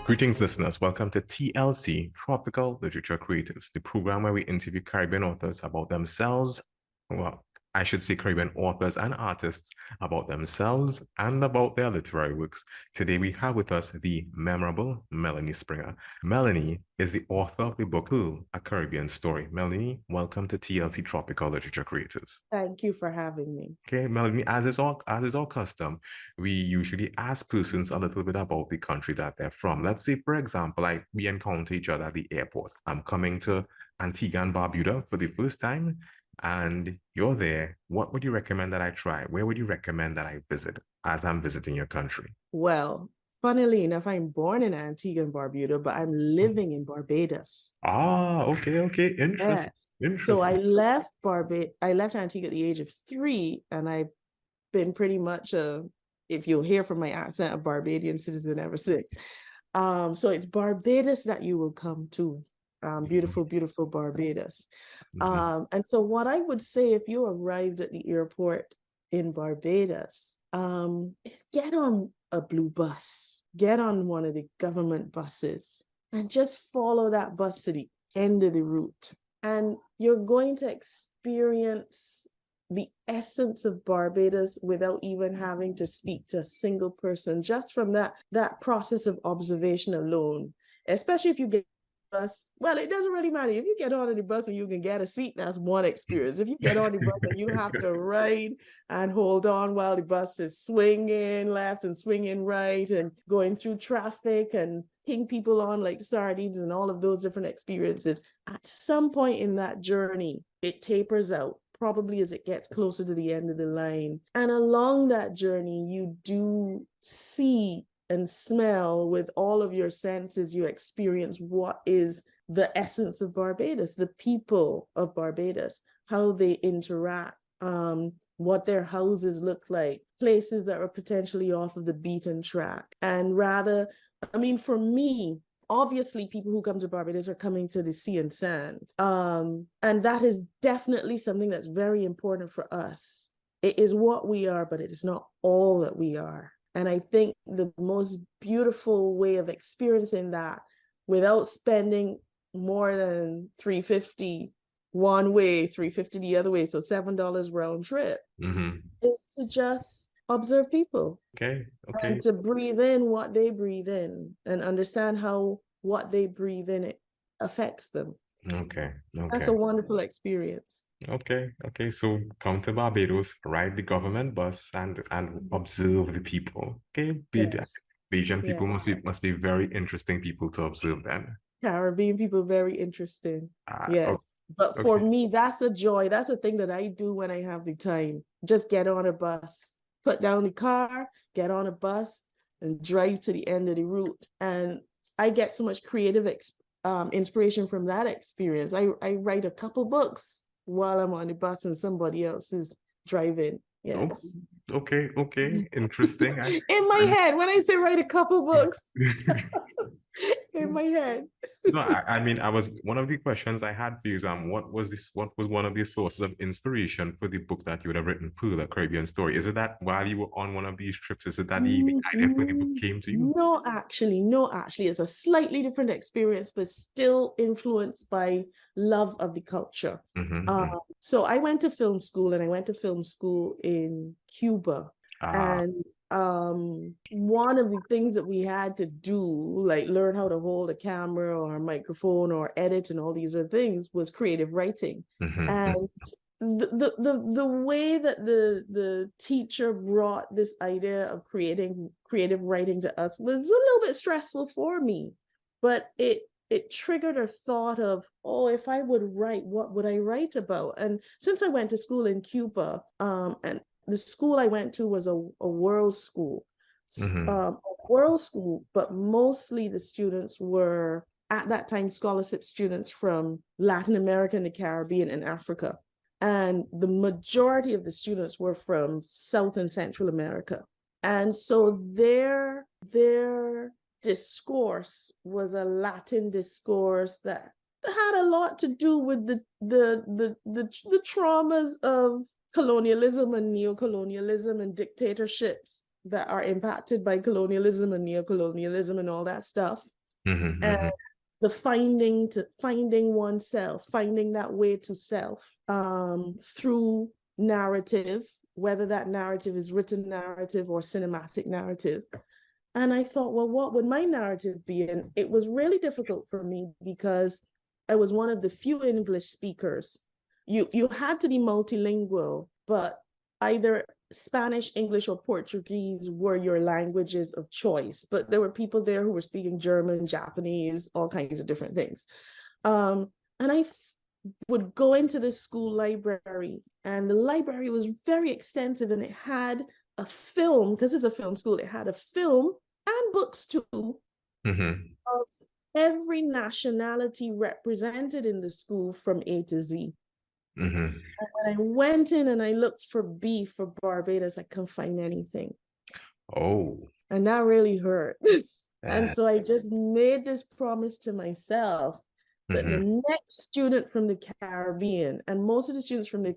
Greetings, listeners. Welcome to TLC, Tropical Literature Creatives, the program where we interview Caribbean authors about themselves. Well, I should say Caribbean authors and artists about themselves and about their literary works. Today we have with us the memorable Melanie Springer. Melanie is the author of the book Pearl, A Caribbean Story. Melanie, welcome to TLC Tropical Literature Creatives. Thank you for having me. Okay, Melanie, as is our custom, we usually ask persons a little bit about the country that they're from. Let's say, for example, we encounter each other at the airport. I'm coming to Antigua and Barbuda for the first time, and you're there. What would you recommend that I try? Where would you recommend that I visit as I'm visiting your country? Well, funnily enough, I'm born in Antigua and Barbuda, but I'm living in Barbados. Ah, okay. Interesting. Yes. Interesting. So I left Antigua at the age of 3, and I've been pretty much if you'll hear from my accent, a Barbadian citizen ever since. So it's Barbados that you will come to. Beautiful, beautiful Barbados. And so what I would say if you arrived at the airport in Barbados, is get on a blue bus, get on one of the government buses, and just follow that bus to the end of the route. And you're going to experience the essence of Barbados without even having to speak to a single person, just from that process of observation alone, especially if you get bus. Well, it doesn't really matter. If you get on the bus and you can get a seat, that's one experience. If you get on the bus and you have to ride and hold on while the bus is swinging left and swinging right and going through traffic and ping people on like sardines and all of those different experiences, at some point in that journey, it tapers out, probably as it gets closer to the end of the line. And along that journey, you do see and smell with all of your senses. You experience what is the essence of Barbados, the people of Barbados, how they interact, what their houses look like, places that are potentially off of the beaten track. And for me, obviously people who come to Barbados are coming to the sea and sand. And that is definitely something that's very important for us. It is what we are, but it is not all that we are. And I think the most beautiful way of experiencing that without spending more than $3.50 one way, $3.50 the other way, so $7 round trip, is to just observe people. Okay. And to breathe in what they breathe in and understand how what they breathe in, it affects them. Okay. That's a wonderful experience. Okay. So come to Barbados, ride the government bus, and observe the people. Okay. Bajan people must be very interesting people to observe then. Caribbean people, very interesting. Yes. But for me, that's a joy. That's a thing that I do when I have the time. Just get on a bus, put down the car, get on a bus, and drive to the end of the route. And I get so much creative inspiration from that experience. I write a couple books while I'm on the bus and somebody else is driving. Yes. Okay. Interesting. In my head, when I say write a couple books, in my head. No, I was one of the questions I had for you is what was one of the sources of inspiration for the book that you would have written, Pearl, A Caribbean Story? Is it that while you were on one of these trips, is it that the idea for the book came to you? No, actually, it's a slightly different experience, but still influenced by love of the culture. So I went to film school, and I went to film school in Cuba. And one of the things that we had to do, like learn how to hold a camera or a microphone or edit and all these other things, was creative writing. And the way that the teacher brought this idea of creative writing to us was a little bit stressful for me, but it triggered a thought of, if I would write, what would I write about? And since I went to school in Cuba, and the school I went to was a world school, but mostly the students were, at that time, scholarship students from Latin America and the Caribbean and Africa. And the majority of the students were from South and Central America. And so their discourse was a Latin discourse that had a lot to do with the traumas of colonialism and neocolonialism and dictatorships that are impacted by colonialism and neocolonialism and all that stuff. Mm-hmm, And mm-hmm. the finding oneself, finding that way to self through narrative, whether that narrative is written narrative or cinematic narrative. And I thought, well, what would my narrative be? And it was really difficult for me because I was one of the few English speakers. You had to be multilingual, but either Spanish, English, or Portuguese were your languages of choice. But there were people there who were speaking German, Japanese, all kinds of different things. And I would go into this school library, and the library was very extensive, and it had a film, because it's a film school, it had a film and books too, of every nationality represented in the school from A to Z. And when I went in and I looked for B for Barbados, I couldn't find anything. Oh. And that really hurt. And so I just made this promise to myself that the next student from the Caribbean, and most of the students from the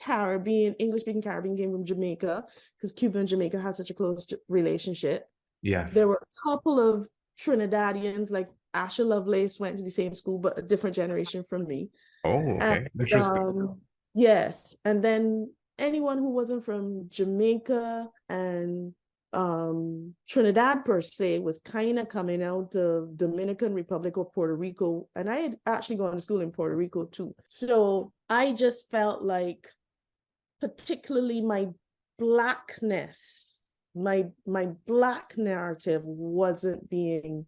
Caribbean, English-speaking Caribbean, came from Jamaica, because Cuba and Jamaica had such a close relationship. Yes. There were a couple of Trinidadians, like Asha Lovelace went to the same school, but a different generation from me. Oh, okay. Interesting. Yes. And then anyone who wasn't from Jamaica and Trinidad per se was kind of coming out of Dominican Republic or Puerto Rico. And I had actually gone to school in Puerto Rico too. So I just felt like, particularly my Blackness, my Black narrative wasn't being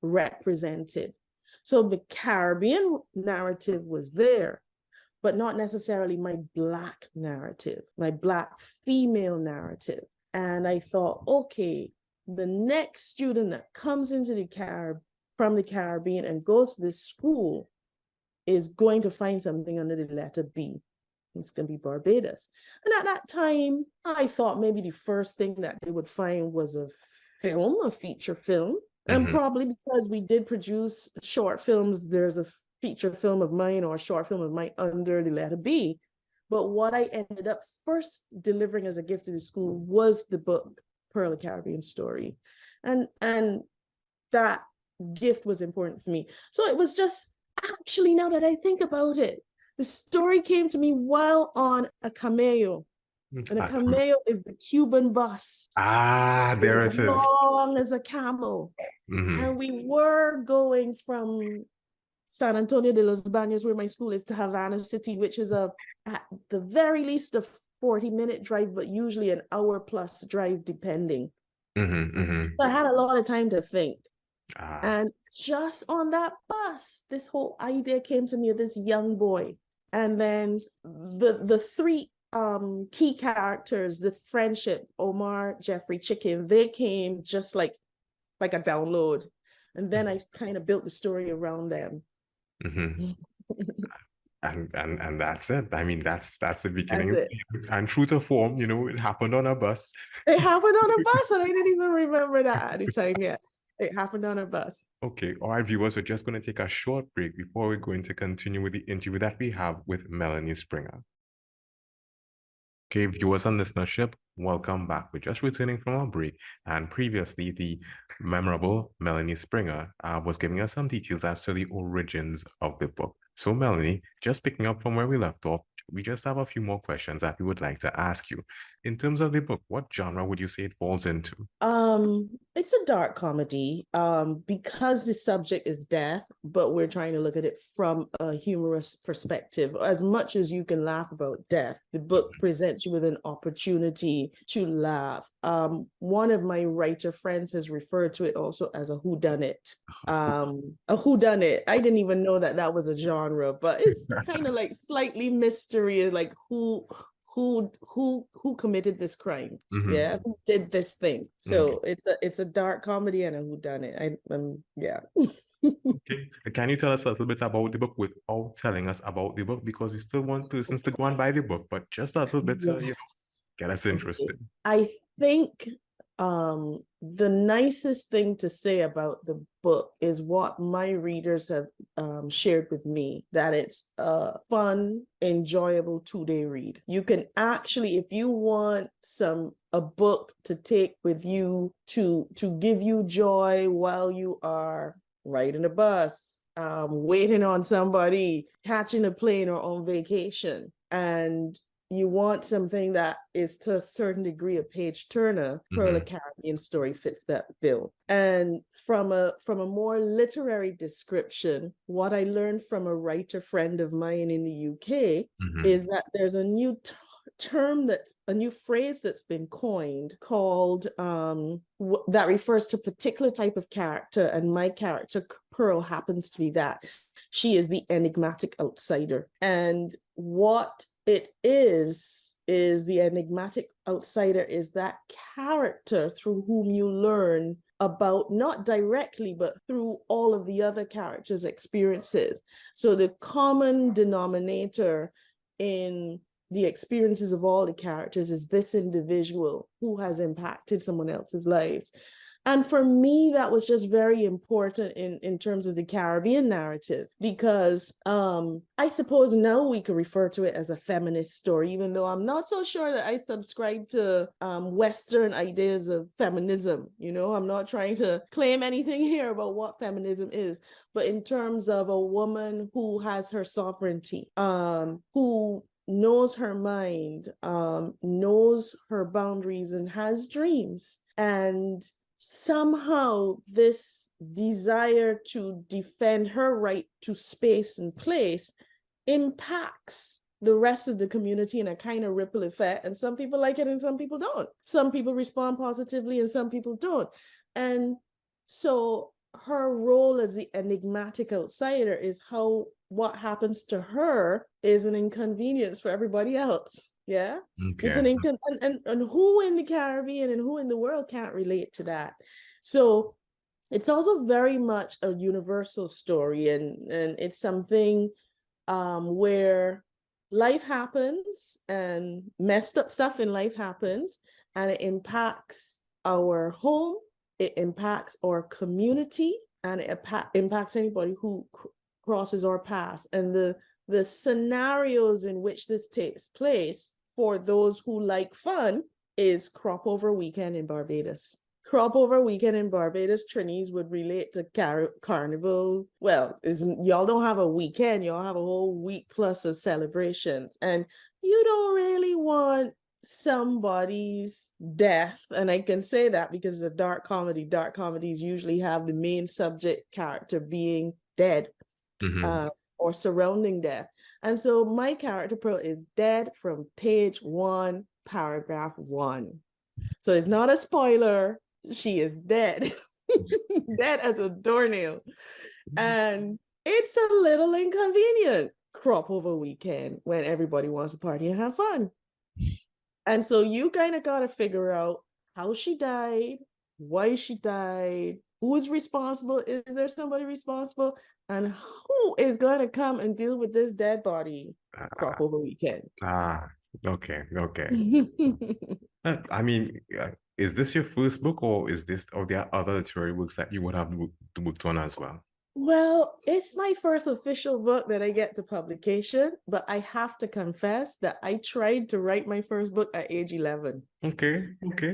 represented. So the Caribbean narrative was there, but not necessarily my Black narrative, my Black female narrative. And I thought, okay, the next student that comes into from the Caribbean and goes to this school is going to find something under the letter B. It's going to be Barbados. And at that time, I thought maybe the first thing that they would find was a feature film. And probably because we did produce short films, there's a feature film of mine or a short film of mine under the letter B. But what I ended up first delivering as a gift to the school was the book, Pearl, a Caribbean Story. And that gift was important for me. So it was just, actually, now that I think about it, the story came to me while on a cameo. And a cameo is the Cuban bus. There it is. As long as a camel. And we were going from San Antonio de los Baños, where my school is, to Havana City, which is at the very least a 40-minute drive, but usually an hour plus drive, depending. So I had a lot of time to think. And just on that bus, this whole idea came to me of this young boy. And then the three key characters, the friendship, Omar, Jeffrey, Chicken, they came just like a download. And then I kind of built the story around them. And that's it. I mean, that's the beginning. And true to form, it happened on a bus. It happened on a bus, and I didn't even remember that at the time. Yes, it happened on a bus. Okay, all right, viewers, we're just going to take a short break before we're going to continue with the interview that we have with Melanie Springer. Okay, viewers and listenership, welcome back. We're just returning from our break, and previously the memorable Melanie Springer was giving us some details as to the origins of the book. So Melanie, just picking up from where we left off, we just have a few more questions that we would like to ask you. In terms of the book, what genre would you say it falls into? It's a dark comedy, because the subject is death, but we're trying to look at it from a humorous perspective. As much as you can laugh about death, the book presents you with an opportunity to laugh. One of my writer friends has referred to it also as a whodunit. A whodunit. I didn't even know that was a genre, but it's kind of like slightly mystery, like who committed this crime. Yeah, who did this thing. So it's a dark comedy and a whodunit. Yeah. Okay, can you tell us a little bit about the book without telling us about the book, because we still want persons to go and buy the book, but just a little bit to get us interested. I think the nicest thing to say about the book is what my readers have shared with me, that it's a fun, enjoyable 2-day read. You can actually, if you want a book to take with you to give you joy while you are riding a bus, waiting on somebody, catching a plane, or on vacation, and you want something that is to a certain degree a page turner, Pearl a Caribbean Story fits that bill. And from a more literary description, what I learned from a writer friend of mine in the UK is that there's a new a new phrase that's been coined called that refers to a particular type of character, and my character Pearl happens to be that. She is the enigmatic outsider, and what it is the enigmatic outsider is that character through whom you learn about, not directly, but through all of the other characters' experiences. So the common denominator in the experiences of all the characters is this individual who has impacted someone else's lives. And for me, that was just very important in terms of the Caribbean narrative, because I suppose now we could refer to it as a feminist story, even though I'm not so sure that I subscribe to Western ideas of feminism. You know, I'm not trying to claim anything here about what feminism is, but in terms of a woman who has her sovereignty, who knows her mind, knows her boundaries, and has dreams. And somehow this desire to defend her right to space and place impacts the rest of the community in a kind of ripple effect. And some people like it and some people don't. Some people respond positively and some people don't. And so her role as the enigmatic outsider is how what happens to her is an inconvenience for everybody else. Yeah. Okay. It's an and who in the Caribbean and who in the world can't relate to that? So it's also very much a universal story, and it's something where life happens and messed up stuff in life happens, and it impacts our home, it impacts our community, and it impacts anybody who crosses our paths. And the scenarios in which this takes place for those who like fun is crop over weekend in Barbados. Crop over weekend in Barbados, Trinis would relate to Carnival. Well, y'all don't have a weekend, y'all have a whole week plus of celebrations. And you don't really want somebody's death. And I can say that because it's a dark comedy. Dark comedies usually have the main subject character being dead. Or surrounding death. And so my character Pearl is dead from page 1, paragraph 1. So it's not a spoiler. She is dead. Dead as a doornail. And it's a little inconvenient crop over weekend when everybody wants to party and have fun. And so you kind of got to figure out how she died, why she died, who is responsible, is there somebody responsible, and who is going to come and deal with this dead body crop over weekend. Okay. I mean, is this your first book, or there are other literary books that you would have worked on as well? Well, it's my first official book that I get to publication, but I have to confess that I tried to write my first book at age 11. Okay.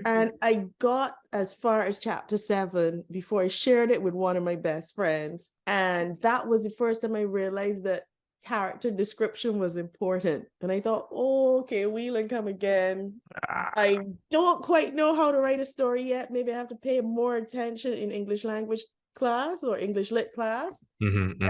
And I got as far as chapter 7 before I shared it with one of my best friends. And that was the first time I realized that character description was important. And I thought, oh, okay, wheel and come again. I don't quite know how to write a story yet. Maybe I have to pay more attention in English language class or English lit class. And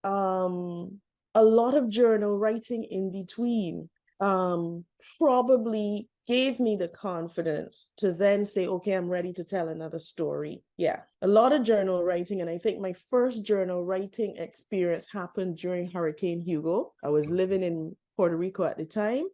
a lot of journal writing in between probably gave me the confidence to then say, okay, I'm ready to tell another story. Yeah, a lot of journal writing. And I think my first journal writing experience happened during Hurricane Hugo. I was living in Puerto Rico at the time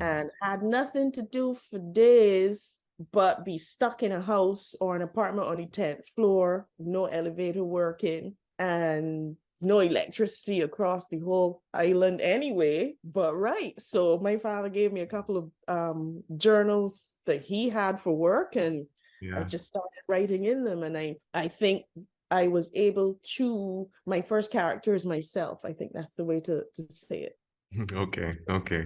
and had nothing to do for days but be stuck in a house or an apartment on the 10th floor, no elevator working, and no electricity across the whole island anyway. But so my father gave me a couple of journals that he had for work, and I Yeah. just started writing in them, and I think I was able to, my first character is myself. I think that's the way to say it. Okay, okay.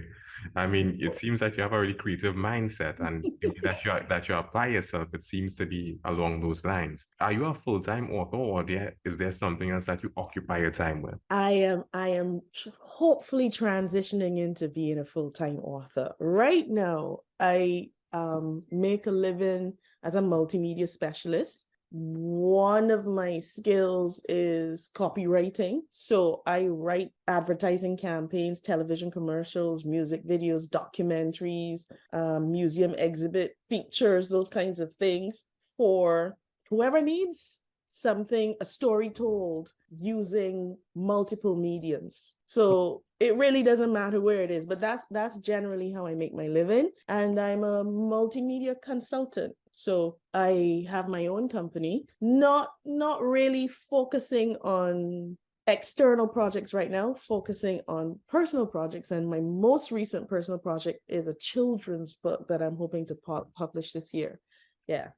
I mean, it seems that you have a really creative mindset, and the way that you apply yourself, it seems to be along those lines. Are you a full-time author, or is there something else that you occupy your time with? I am hopefully transitioning into being a full-time author. Right now, I make a living as a multimedia specialist. One of my skills is copywriting. So I write advertising campaigns, television commercials, music videos, documentaries, museum exhibit features, those kinds of things for whoever needs something, a story told using multiple mediums. So it really doesn't matter where it is, but that's generally how I make my living. And I'm a multimedia consultant. So I have my own company, not really focusing on external projects right now, focusing on personal projects. And my most recent personal project is a children's book that I'm hoping to publish this year. Yeah.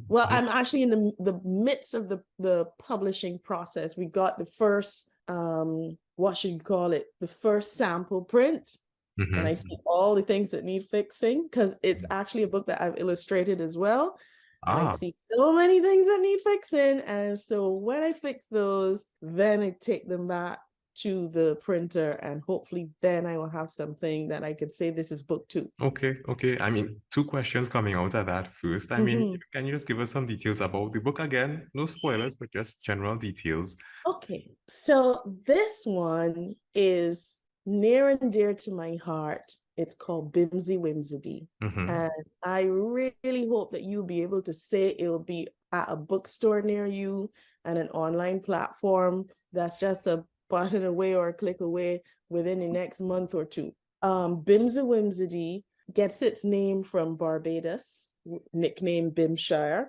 Well, I'm actually in the midst of the publishing process. We got the first, what should you call it? The first sample print. And I see all the things that need fixing, because it's actually a book that I've illustrated as well. And I Ah, see so many things that need fixing. And so when I fix those, then I take them back to the printer, and hopefully then I will have something that I could say this is book 2. okay, okay. I mean, two questions coming out of that. First, I mean, Mhm. can you just give us some details about the book again? No spoilers, but just general details. Okay, so this one is near and dear to my heart. It's called Bimsy Whimsy. Mm-hmm. And I really hope that you'll be able to say it'll be at a bookstore near you and an online platform that's just a button away or a click away within the next month or two. Bimsy Whimsy gets its name from Barbados, nicknamed Bimshire,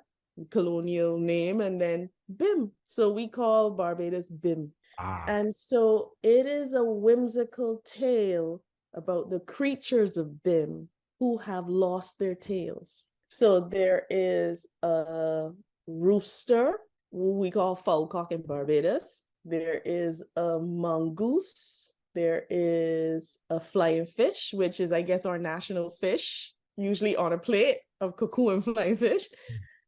colonial name, and then Bim. So we call Barbados Bim. Ah, And so it is a whimsical tale about the creatures of Bim who have lost their tails. So there is a rooster, who we call falcock in Barbados. There is a mongoose. There is a flying fish, which is, I guess, our national fish, usually on a plate of cuckoo and flying fish.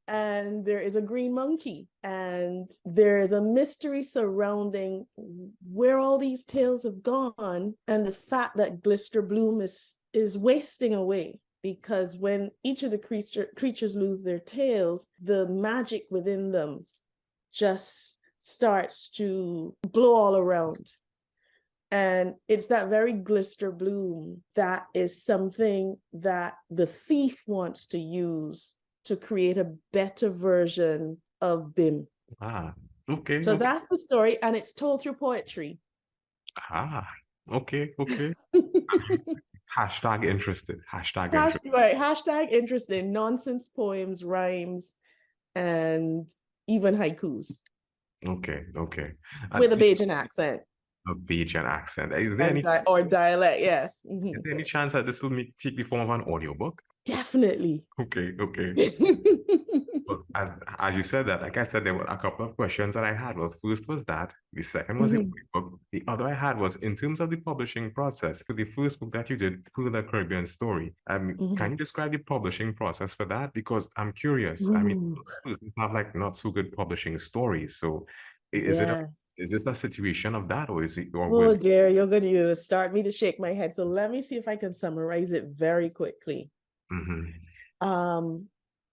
And there is a green monkey, and there is a mystery surrounding where all these tales have gone, and the fact that Glister Bloom is wasting away, because when each of the creatures lose their tails, the magic within them just starts to blow all around. And it's that very Glister Bloom that is something that the thief wants to use to create a better version of Bim. ah, okay, So okay. that's the story, and it's told through poetry. Ah, okay, okay. Hashtag interested. Hashtag interested. Right, hashtag interesting, nonsense poems, rhymes, and even haikus Okay, okay. with a Is Bajan accent a Bajan accent. Is there and any or dialect. Yes. is there any chance that this will take the form of an audiobook? Definitely. Okay, okay. Well, as you said that, like I said, there were a couple of questions that I had. Well, first was that. The second was the Mhm, book. The other I had was in terms of the publishing process. For the first book that you did, Through the Caribbean Story, mhm. can you describe the publishing process for that? Because I'm curious. I mean, Ooh, you have like not so good publishing stories. So is it a yeah. is this a situation of that, or is it or Oh was dear, you're going to start me to shake my head. So let me see if I can summarize it very quickly. mm-hmm, Um,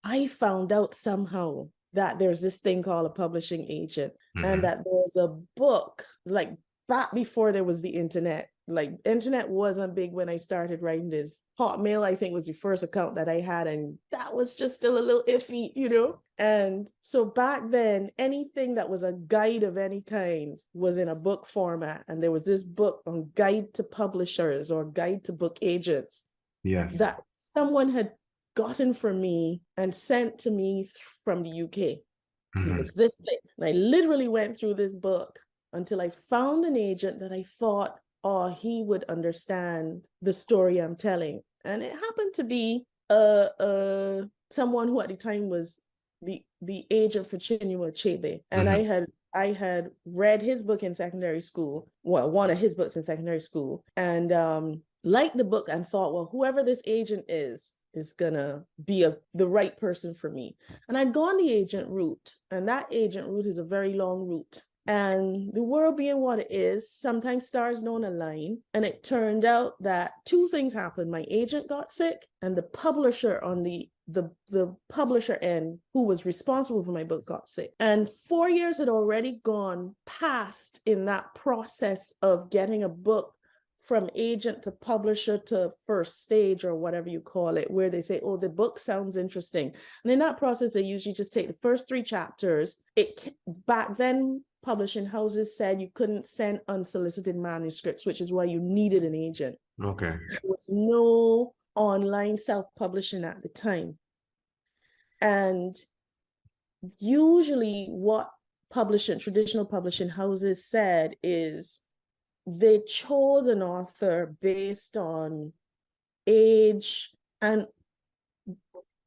I found out somehow that there's this thing called a publishing agent, and mm-hmm, that there's a book, like back before there was the internet. Like internet wasn't big when I started writing this. Hotmail, I think, was the first account that I had, and that was just still a little iffy. And so back then, anything that was a guide of any kind was in a book format. And there was this book on guide to publishers or guide to book agents yes, that someone had gotten from me and sent to me from the UK. And it mm-hmm, was this thing. And I literally went through this book until I found an agent that I thought, oh, he would understand the story I'm telling. And it happened to be someone who at the time was the agent for Chinua Achebe, and Mm-hmm. I had read his book in secondary school, well, one of his books in secondary school, and liked the book and thought, well, whoever this agent is gonna be the right person for me. And I'd gone the agent route, and that agent route is a very long route. And the world being what it is, sometimes stars don't align. And it turned out that two things happened. My agent got sick, and the publisher on the publisher end, who was responsible for my book, got sick. And 4 years had already gone past in that process of getting a book from agent to publisher to first stage, or whatever you call it, where they say, oh, the book sounds interesting. And in that process, they usually just take the first 3 chapters. Back then, publishing houses said you couldn't send unsolicited manuscripts, which is why you needed an agent. Okay. There was no online self-publishing at the time. And usually what traditional publishing houses said is they chose an author based on age and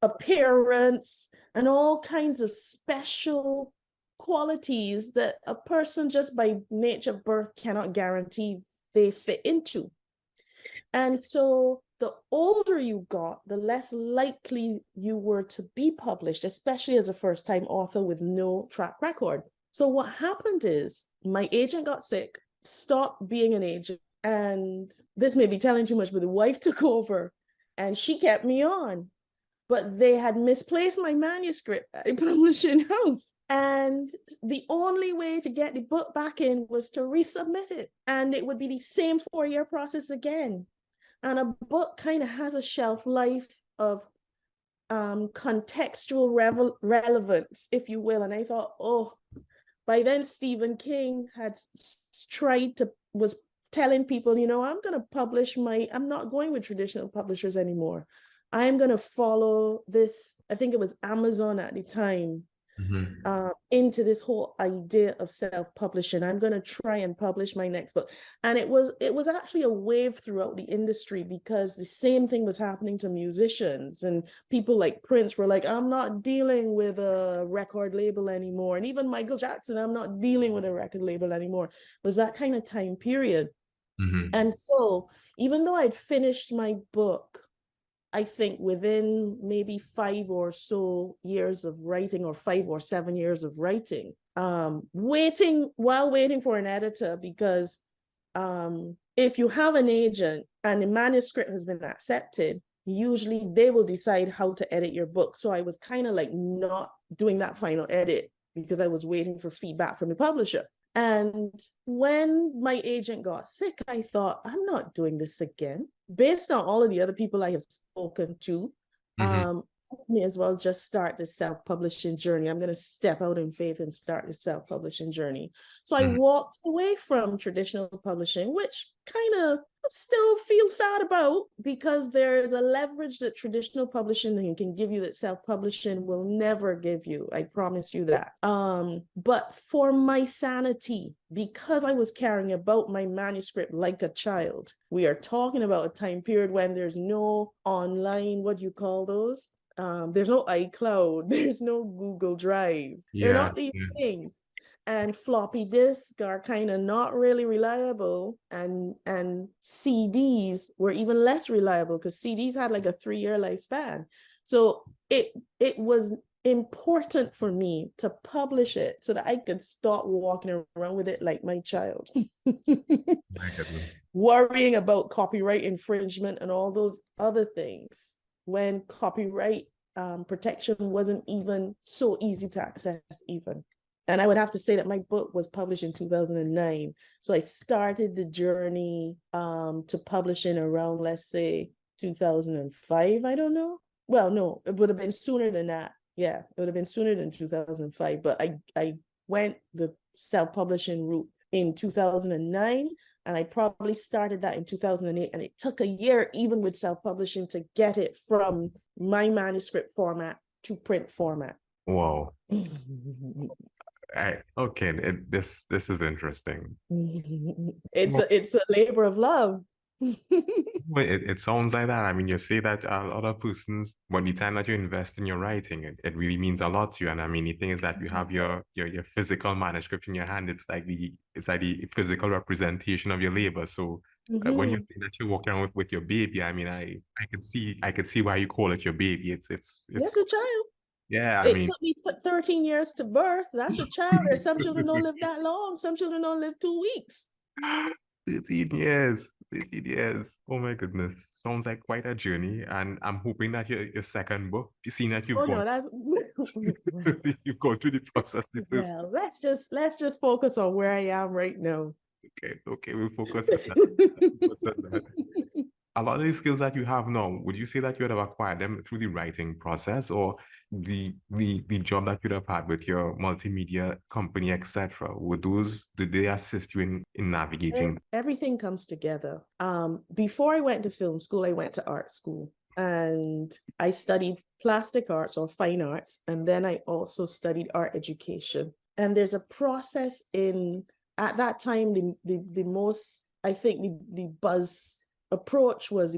appearance and all kinds of special qualities that a person just by nature of birth cannot guarantee they fit into. And so the older you got, the less likely you were to be published, especially as a first-time author with no track record. So what happened is my agent got sick, stopped being an agent, and this may be telling too much, but the wife took over and she kept me on. But they had misplaced my manuscript at a publishing house. And the only way to get the book back in was to resubmit it. And it would be the same 4-year process again. And a book kind of has a shelf life of contextual relevance, if you will. And I thought, oh, by then Stephen King had was telling people, I'm going to publish I'm not going with traditional publishers anymore. I'm going to follow this, I think it was Amazon at the time, into this whole idea of self-publishing. I'm going to try and publish my next book. And it was actually a wave throughout the industry, because the same thing was happening to musicians, and people like Prince were like, I'm not dealing with a record label anymore. And even Michael Jackson, I'm not dealing with a record label anymore. It was that kind of time period. And so even though I'd finished my book, I think within maybe 5 or so years of writing, or 5 or 7 years of writing, waiting for an editor, because if you have an agent and the manuscript has been accepted, usually they will decide how to edit your book. So I was kind of like not doing that final edit because I was waiting for feedback from the publisher. And when my agent got sick, I thought, I'm not doing this again. Based on all of the other people I have spoken to, I may as well just start the self-publishing journey. I'm going to step out in faith and start the self-publishing journey. So I walked away from traditional publishing, which kind of still feel sad about, because there's a leverage that traditional publishing can give you that self-publishing will never give you. I promise you that. But for my sanity, because I was caring about my manuscript like a child, we are talking about a time period when there's no online, what do you call those? There's no iCloud, there's no Google Drive. There are not these things. And floppy disks are kind of not really reliable, and CDs were even less reliable, because CDs had like a 3-year lifespan. So it was important for me to publish it so that I could stop walking around with it like my child. Worrying about copyright infringement and all those other things, when copyright protection wasn't even so easy to access even. And I would have to say that my book was published in 2009. So I started the journey to publishing around, let's say, 2005. I don't know. Well, no, it would have been sooner than that. Yeah, it would have been sooner than 2005. But I went the self-publishing route in 2009. And I probably started that in 2008. And it took a year, even with self-publishing, to get it from my manuscript format to print format. Wow. Okay, this is interesting. It's a labor of love. Well, it sounds like that. I mean, you say that other persons, but the time that you invest in your writing, it really means a lot to you. And I mean, the thing is that you have your physical manuscript in your hand. It's like the physical representation of your labor. So when you Mhm. say that you're walking around with your baby, I mean, I could see why you call it your baby. It's That's a child. yeah. I It mean, took me 13 years to birth. That's a child. There's some children don't live that long. Some children don't live 2 weeks. 13 years. 13 years. Oh my goodness. Sounds like quite a journey. And I'm hoping that your second book, you seen that you've Oh no, gone that's you've gone through the process with this. well, let's just focus on where I am right now. Okay, we'll focus on that. Focus on that. A lot of these skills that you have now, would you say that you would have acquired them through the writing process or the job that you'd have had with your multimedia company, etc.? Did they assist you in navigating? Everything comes together. Before I went to film school, I went to art school and I studied plastic arts or fine arts. And then I also studied art education. And there's a process at that time, the most, I think the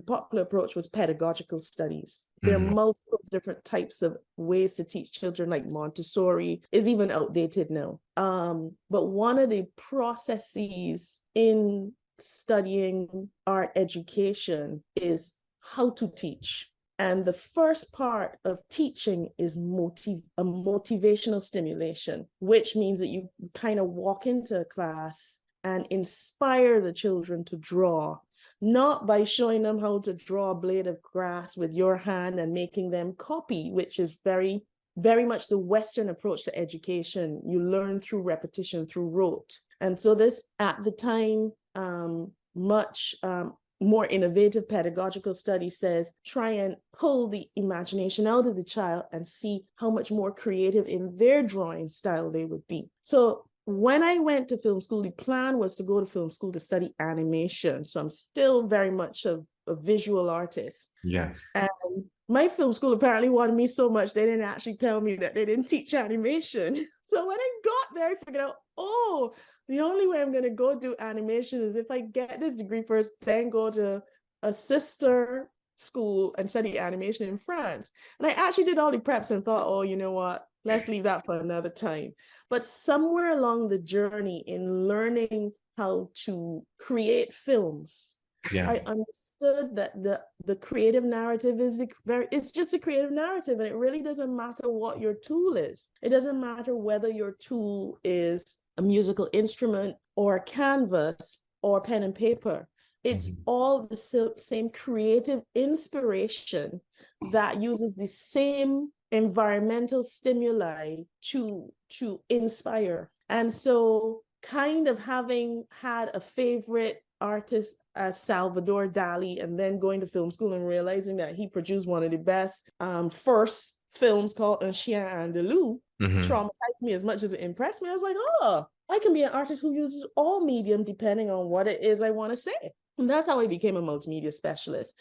popular approach was pedagogical studies. There are Mhm. multiple different types of ways to teach children, like Montessori is even outdated now. But one of the processes in studying art education is how to teach. And the first part of teaching is a motivational stimulation, which means that you kind of walk into a class and inspire the children to draw, not by showing them how to draw a blade of grass with your hand and making them copy, which is very, very much the Western approach to education. You learn through repetition, through rote. And so this, at the time, much more innovative pedagogical study says try and pull the imagination out of the child and see how much more creative in their drawing style they would be. So when I went to film school, the plan was to go to film school to study animation. So I'm still very much a visual artist. Yes. And my film school apparently wanted me so much, they didn't actually tell me that they didn't teach animation. So when I got there, I figured out, oh, the only way I'm going to go do animation is if I get this degree first, then go to a sister school and study animation in France. And I actually did all the preps and thought, oh, you know what? Let's leave that for another time. But somewhere along the journey in learning how to create films, Yeah. I understood that the creative narrative is it's just a creative narrative, and it really doesn't matter what your tool is. It doesn't matter whether your tool is a musical instrument or a canvas or pen and paper. It's Mhm. all the same creative inspiration that uses the same environmental stimuli to inspire. And so kind of having had a favorite artist as Salvador Dali and then going to film school and realizing that he produced one of the best first films called Un Chien Andalou Mhm. traumatized me as much as it impressed me. I was like, oh, I can be an artist who uses all medium depending on what it is I want to say. And that's how I became a multimedia specialist.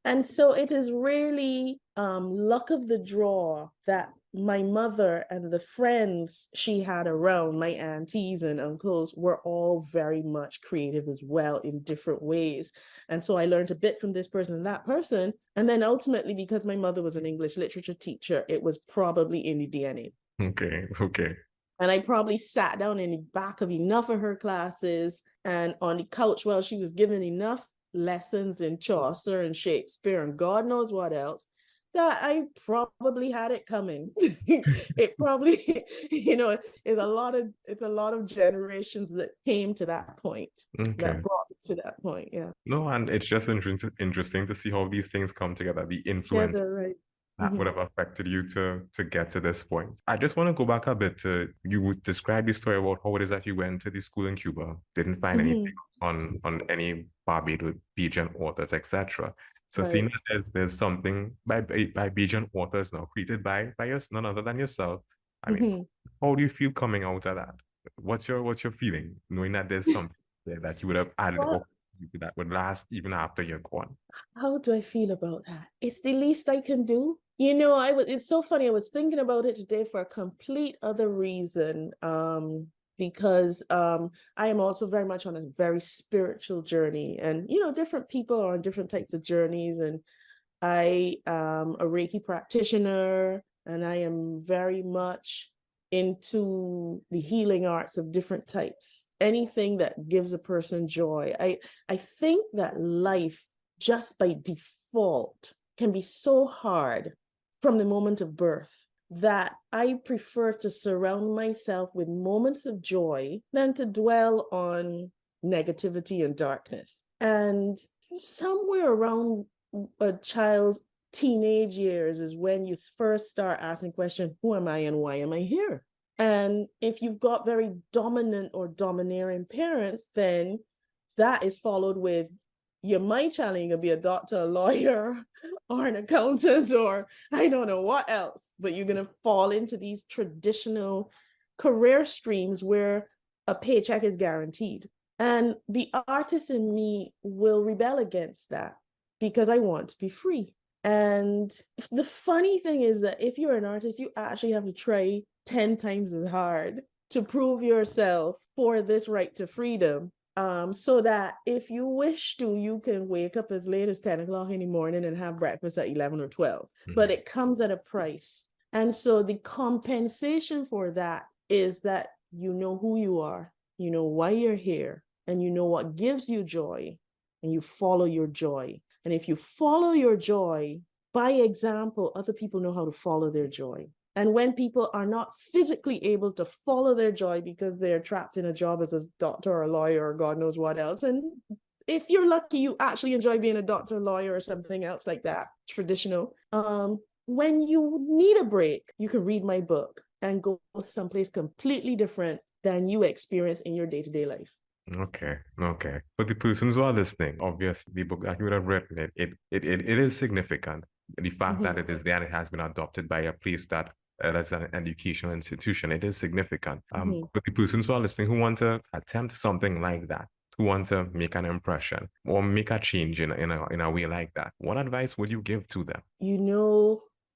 And so it is really luck of the draw that my mother and the friends she had around, my aunties and uncles, were all very much creative as well in different ways. And so I learned a bit from this person and that person. And then ultimately, because my mother was an English literature teacher, it was probably in the DNA. Okay. Okay. And I probably sat down in the back of enough of her classes and on the couch while she was giving enough lessons in Chaucer and Shakespeare and God knows what else, that I probably had it coming. It probably, it's a lot of generations that came to that point, that Okay. brought me to that point. Yeah. No, and it's just interesting to see how these things come together, the Yeah, influence they're right. that would Mhm. have affected you to get to this point. I just want to go back a bit to you would describe the story about how it is that you went to the school in Cuba, didn't find anything Mhm. on any Barbados Bajan authors, etc. So seeing Right. that there's something by Bajan authors now created by none other than yourself. I mean, Mhm. how do you feel coming out of that? What's your feeling knowing that there's something there that you would have added Well, or that would last even after you're gone? how do I feel about that? It's the least I can do. It's so funny. I was thinking about it today for a complete other reason. because I am also very much on a very spiritual journey, and different people are on different types of journeys, and I am a Reiki practitioner, and I am very much into the healing arts of different types. Anything that gives a person joy. I think that life just by default can be so hard from the moment of birth that I prefer to surround myself with moments of joy than to dwell on negativity and darkness. And somewhere around a child's teenage years is when you first start asking questions, who am I and why am I here? And if you've got very dominant or domineering parents, then that is followed with, you might challenge to be a doctor, a lawyer, or an accountant, or I don't know what else, but you're going to fall into these traditional career streams where a paycheck is guaranteed. And the artist in me will rebel against that because I want to be free. And the funny thing is that if you're an artist, you actually have to try 10 times as hard to prove yourself for this right to freedom. So that if you wish to, you can wake up as late as 10 o'clock in the morning and have breakfast at 11 or 12. But it comes at a price. And so the compensation for that is that you know who you are, you know why you're here, and you know what gives you joy, and you follow your joy. And if you follow your joy, by example, other people know how to follow their joy. And when people are not physically able to follow their joy because they're trapped in a job as a doctor or a lawyer or God knows what else, and if you're lucky, you actually enjoy being a doctor, lawyer, or something else like that, traditional. When you need a break, you can read my book and go someplace completely different than you experience in your day-to-day life. Okay, okay. For the persons who are listening, obviously the book that you would have written, it is significant. The fact that it is there and it has been adopted by a place that as an educational institution, it is significant. For the persons who are listening who want to attempt something like that, who want to make an impression or make a change in a way like that, what advice would you give to them?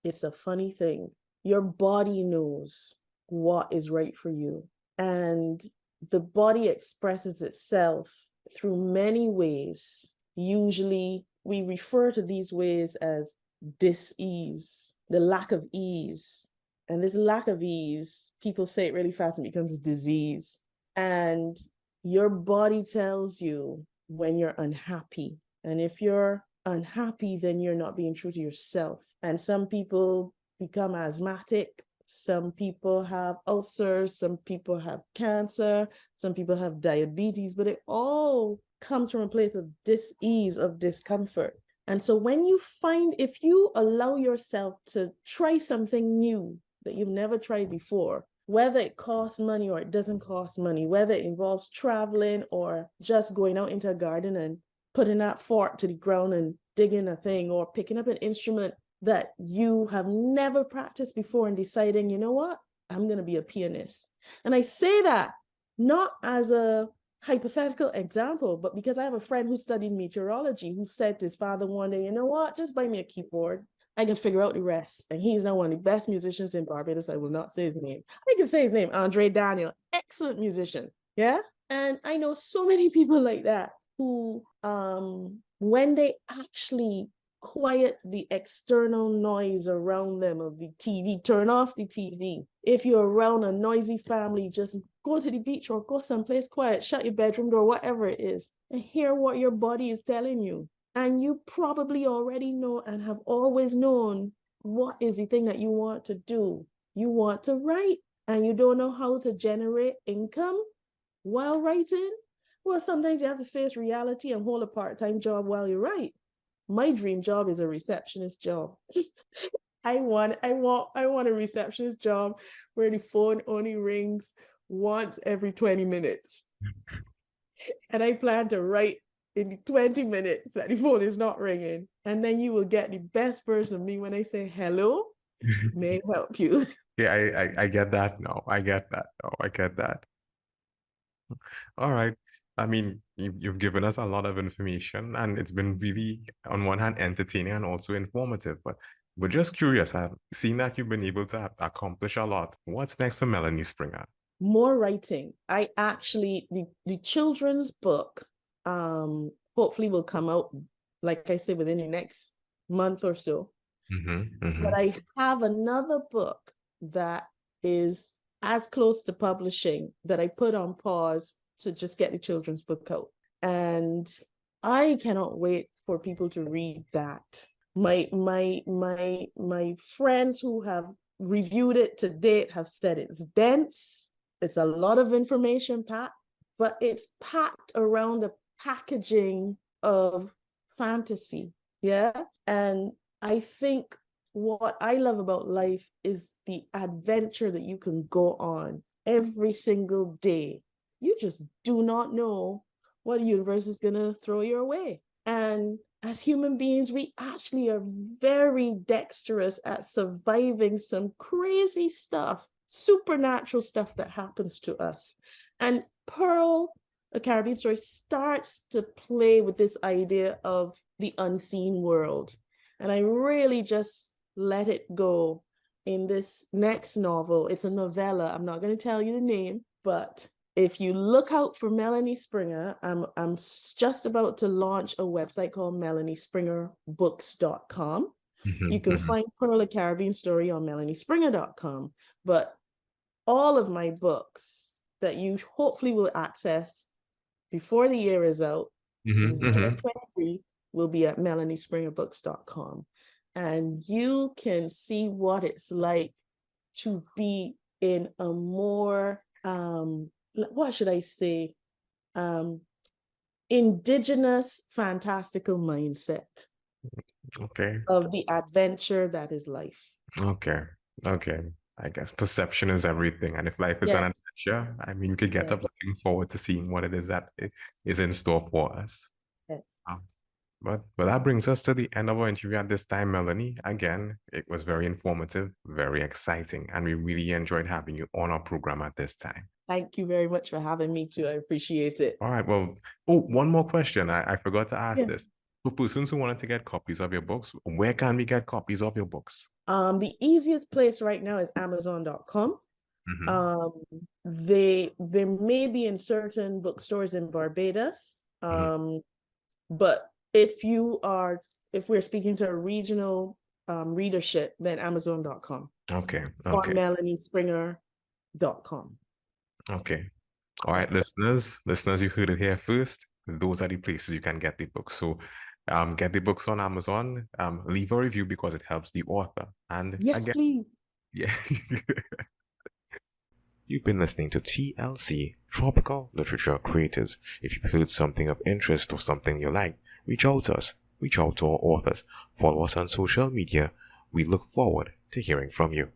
It's a funny thing. Your body knows what is right for you. And the body expresses itself through many ways. Usually, we refer to these ways as dis-ease, the lack of ease. And this lack of ease, people say it really fast and becomes disease. And your body tells you when you're unhappy. And if you're unhappy, then you're not being true to yourself. And some people become asthmatic. Some people have ulcers. Some people have cancer. Some people have diabetes, but it all comes from a place of dis-ease, of discomfort. And so if you allow yourself to try something new that you've never tried before, whether it costs money or it doesn't cost money, whether it involves traveling or just going out into a garden and putting that fork to the ground and digging a thing, or picking up an instrument that you have never practiced before and deciding, you know what, I'm going to be a pianist. And I say that not as a hypothetical example, but because I have a friend who studied meteorology who said to his father one day, you know what, just buy me a keyboard. I can figure out the rest. And he's now one of the best musicians in Barbados. I will not say his name. I can say his name, Andre Daniel, excellent musician. Yeah. And I know so many people like that who, when they actually quiet the external noise around them of the TV, turn off the TV. If you're around a noisy family, just go to the beach or go someplace quiet, shut your bedroom door, whatever it is, and hear what your body is telling you. And you probably already know and have always known what is the thing that you want to do. You want to write and you don't know how to generate income while writing. Well, sometimes you have to face reality and hold a part-time job while you write. My dream job is a receptionist job. I want a receptionist job where the phone only rings once every 20 minutes. And I plan to write in the 20 minutes that the phone is not ringing. And then you will get the best version of me when I say, hello, may I help you? Yeah, I get that now. I get that now. I get that. All right. I mean, you've given us a lot of information, and it's been really, on one hand, entertaining and also informative. But we're just curious, seeing that you've been able to accomplish a lot, what's next for Melanie Springer? more writing. I actually, the children's book hopefully will come out, like I said, within the next month or so. But I have another book that is as close to publishing that I put on pause to just get the children's book out. And I cannot wait for people to read that. My friends who have reviewed it to date have said it's dense, it's a lot of information packed, but it's packed around a packaging of fantasy. Yeah. And I think what I love about life is the adventure that you can go on every single day. You just do not know what the universe is going to throw your way. And as human beings, we actually are very dexterous at surviving some crazy stuff, supernatural stuff that happens to us. And Pearl, a Caribbean Story, starts to play with this idea of the unseen world. And I really just let it go in this next novel. It's a novella. I'm not going to tell you the name, but if you look out for Melanie Springer, I'm just about to launch a website called melaniespringerbooks.com. You can find Pearl, a Caribbean Story on melaniespringer.com. But all of my books that you hopefully will access before the year is out, this is 2023, will be at melaniespringerbooks.com. And you can see what it's like to be in a more, what should I say, indigenous, fantastical mindset. Okay. Of the adventure that is life. Okay. Okay. I guess perception is everything. And if life is an adventure, I mean, we could get up looking forward to seeing what it is that is in store for us. Yes. But that brings us to the end of our interview at this time, Melanie. Again, it was very informative, very exciting, and we really enjoyed having you on our program at this time. Thank you very much for having me too. I appreciate it. All right. Well, one more question. I forgot to ask this. For persons who wanted to get copies of your books, where can we get copies of your books? The easiest place right now is Amazon.com. They may be in certain bookstores in Barbados. But if we're speaking to a regional readership, then Amazon.com. Okay. Or melaniespringer.com. Okay. All right, listeners, you heard it here first. Those are the places you can get the books. So get the books on Amazon. Leave a review because it helps the author. And yes, again, please. Yeah. You've been listening to TLC, Tropical Literature Creators. If you've heard something of interest or something you like, reach out to us. Reach out to our authors. Follow us on social media. We look forward to hearing from you.